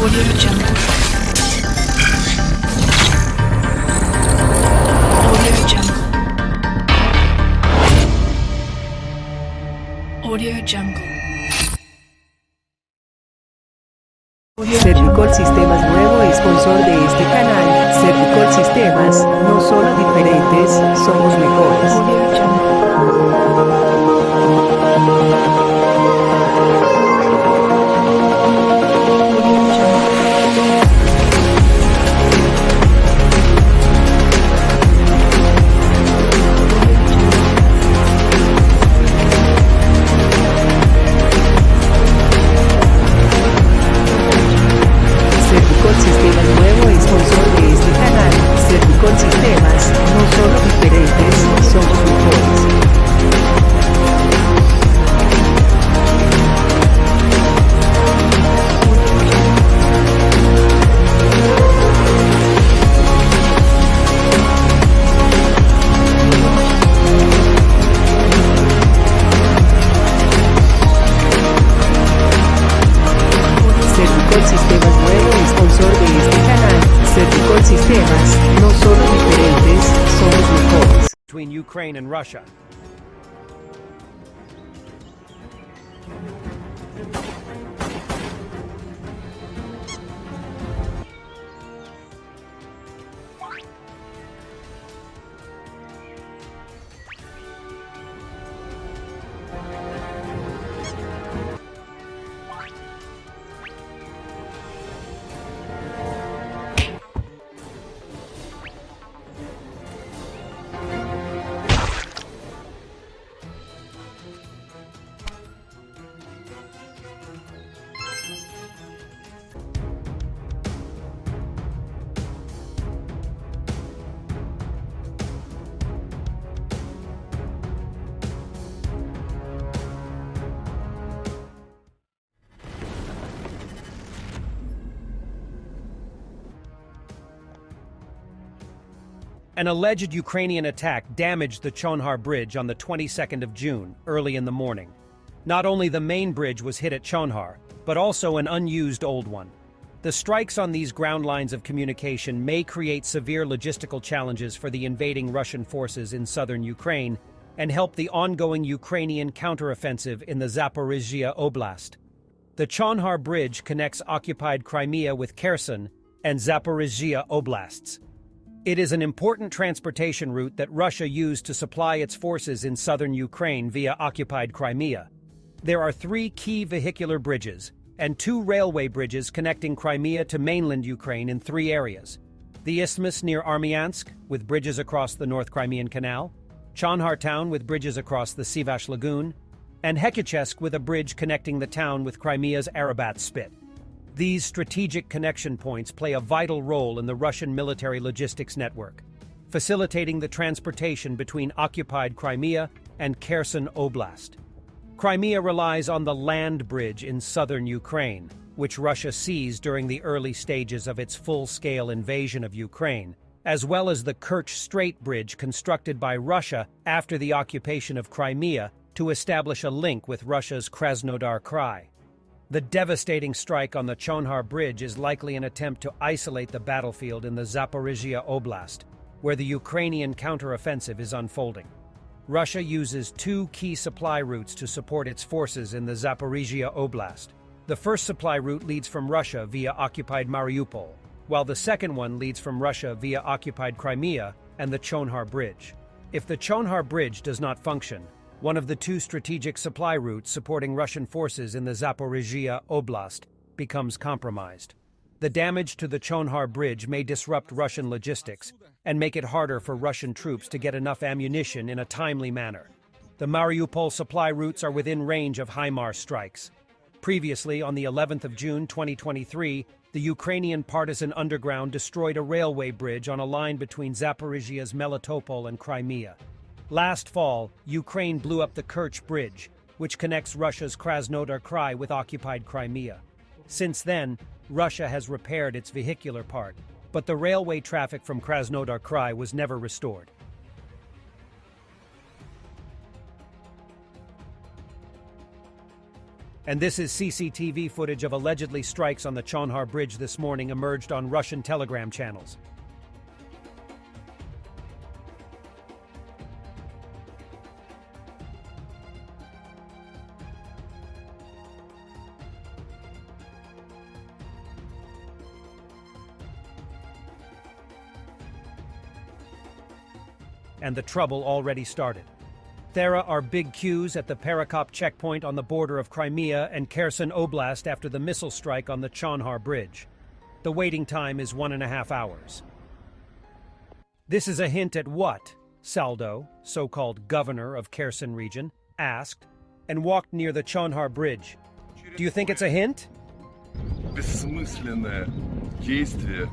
Audio Jungle. Audio Jungle. Audio Jungle. Servicol Sistemas, nuevo sponsor de este canal. Servicol Sistemas, no solo diferentes, somos mejores. Audio Jungle. Servicol Sistemas, nuevo sponsor de este canal. Servicol Sistemas, no solo diferentes, somos mejores. Servicol Sistemas, nuevo sponsor de este canal. Servicol Sistemas, no solo diferentes, somos mejores. Between Ukraine and Russia. An alleged Ukrainian attack damaged the Chonhar Bridge on the 22nd of June, early in the morning. Not only the main bridge was hit at Chonhar, but also an unused old one. The strikes on these ground lines of communication may create severe logistical challenges for the invading Russian forces in southern Ukraine and help the ongoing Ukrainian counteroffensive in the Zaporizhia Oblast. The Chonhar Bridge connects occupied Crimea with Kherson and Zaporizhia Oblasts. It is an important transportation route that Russia used to supply its forces in southern Ukraine via occupied Crimea. There are 3 key vehicular bridges and 2 railway bridges connecting Crimea to mainland Ukraine in 3 areas. The isthmus near Armyansk, with bridges across the North Crimean Canal, Chonhar town with bridges across the Sivash Lagoon, and Hekichesk with a bridge connecting the town with Crimea's Arabat Spit. These strategic connection points play a vital role in the Russian military logistics network, facilitating the transportation between occupied Crimea and Kherson Oblast. Crimea relies on the land bridge in southern Ukraine, which Russia seized during the early stages of its full-scale invasion of Ukraine, as well as the Kerch Strait Bridge constructed by Russia after the occupation of Crimea to establish a link with Russia's Krasnodar Krai. The devastating strike on the Chonhar Bridge is likely an attempt to isolate the battlefield in the Zaporizhia Oblast, where the Ukrainian counteroffensive is unfolding. Russia uses 2 key supply routes to support its forces in the Zaporizhia Oblast. The first supply route leads from Russia via occupied Mariupol, while the second one leads from Russia via occupied Crimea and the Chonhar Bridge. If the Chonhar Bridge does not function, one of the 2 strategic supply routes supporting Russian forces in the Zaporizhia Oblast becomes compromised. The damage to the Chonhar Bridge may disrupt Russian logistics and make it harder for Russian troops to get enough ammunition in a timely manner. The Mariupol supply routes are within range of HIMARS strikes. Previously, on the 11th of June 2023, the Ukrainian partisan underground destroyed a railway bridge on a line between Zaporizhia's Melitopol and Crimea. Last fall, Ukraine blew up the Kerch Bridge, which connects Russia's Krasnodar Krai with occupied Crimea. Since then, Russia has repaired its vehicular part, but the railway traffic from Krasnodar Krai was never restored. And this is CCTV footage of allegedly strikes on the Chonhar Bridge this morning emerged on Russian telegram channels. And the trouble already started. There are big queues at the Perekop checkpoint on the border of Crimea and Kherson Oblast after the missile strike on the Chonhar Bridge. The waiting time is 1.5 hours. This is a hint at what Saldo, so-called governor of Kherson region, asked and walked near the Chonhar Bridge. Do you think it's a hint? Бессмысленное действие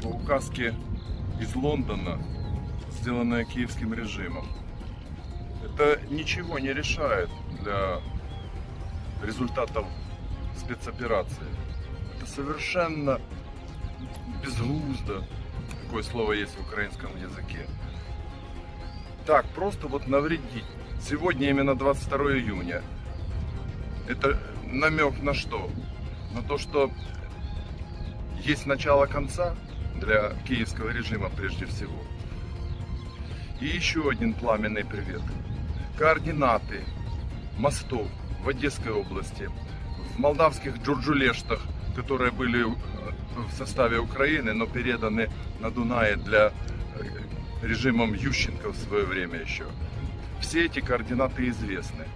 по указке из Лондона, сделанное киевским режимом. Это ничего не решает для результатов спецоперации. Это совершенно безглуздо, такое слово есть в украинском языке. Так, просто вот навредить. Сегодня именно 22 июня. Это намек на что? На то, что есть начало конца для киевского режима прежде всего. И еще один пламенный привет. Координаты мостов в Одесской области, в молдавских Джурджулештах, которые были в составе Украины, но переданы на Дунае для режимом Ющенко в свое время еще. Все эти координаты известны.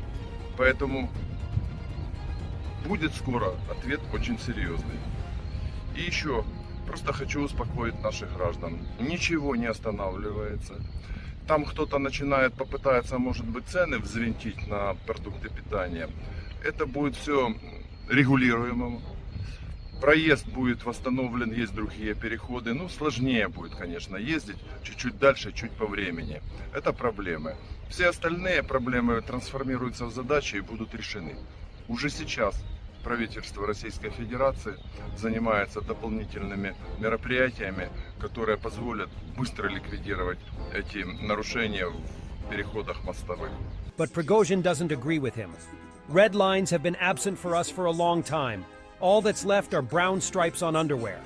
Поэтому будет скоро ответ очень серьезный. И еще просто хочу успокоить наших граждан. Ничего не останавливается. Там кто-то попытается, может быть, цены взвинтить на продукты питания. Это будет все регулируемо. Проезд будет восстановлен, есть другие переходы. Ну, сложнее будет, конечно, ездить чуть-чуть дальше, чуть по времени. Это проблемы. Все остальные проблемы трансформируются в задачи и будут решены. Уже сейчас правительство Российской Федерации занимается дополнительными мероприятиями, которые позволят быстро ликвидировать эти нарушения в переходах мостовых. But Prigozhin doesn't agree with him. Red lines have been absent for us for a long time. All that's left are brown stripes on underwear.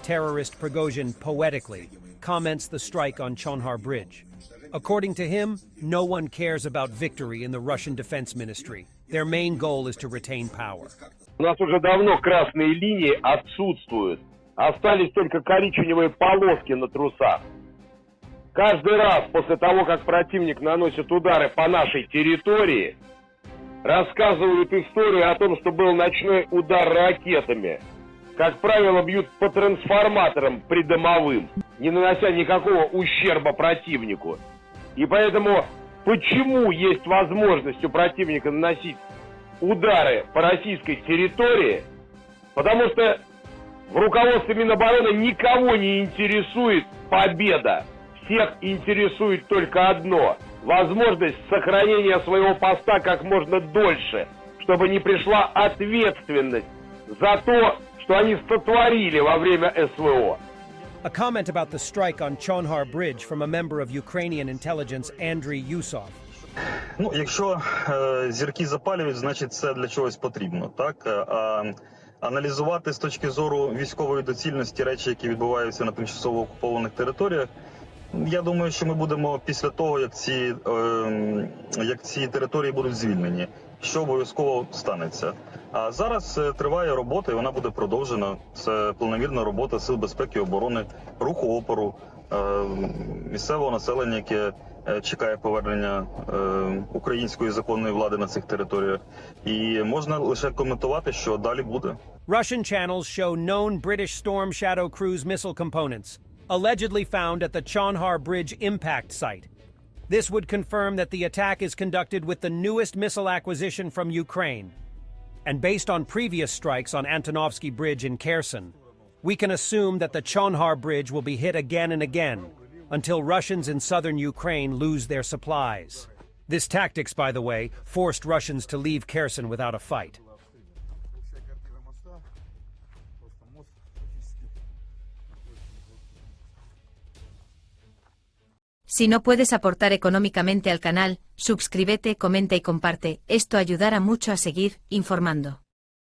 Terrorist Prigozhin poetically comments the strike on Chonhar Bridge. According to him, no one cares about victory in the Russian Defense Ministry. Their main goal is to retain power. У нас уже давно красные линии отсутствуют. Остались только коричневые полоски на трусах. Каждый раз после того, как противник наносит удары по нашей территории, рассказывают историю о том, что был ночной удар ракетами. Как правило, бьют по трансформаторам придомовым, не нанося никакого ущерба противнику. И поэтому, почему есть возможность у противника наносить удары по российской территории? Потому что в руководстве Минобороны никого не интересует победа. Всех интересует только одно – возможность сохранения своего поста как можно дольше, чтобы не пришла ответственность за то, что они сотворили во время СВО. A comment about the strike on Chonhar Bridge from a member of Ukrainian intelligence Andriy Yusov. Ну, якщо зірки запалюють, значить це для чогось потрібно, так? А аналізувати з точки зору військової доцільності речі, які відбуваються на тимчасово окупованих територіях, я думаю, що ми будемо після того, як ці території будуть звільнені, що обов'язково станеться. А зараз триває робота, і вона буде продовжена. Це планомірна робота Сил безпеки і оборони, руху опору, місцевого населення, яке чекає повернення української законної влади на цих територіях. І можна лише коментувати, що далі буде. Russian channels show known British Storm Shadow cruise missile components, allegedly found at the Chonhar Bridge impact site. This would confirm that the attack is conducted with the newest missile acquisition from Ukraine. And based on previous strikes on Antonovsky Bridge in Kherson, we can assume that the Chonhar Bridge will be hit again and again until Russians in southern Ukraine lose their supplies. This tactics, by the way, forced Russians to leave Kherson without a fight. Si no puedes aportar económicamente al canal, suscríbete, comenta y comparte, esto ayudará mucho a seguir informando.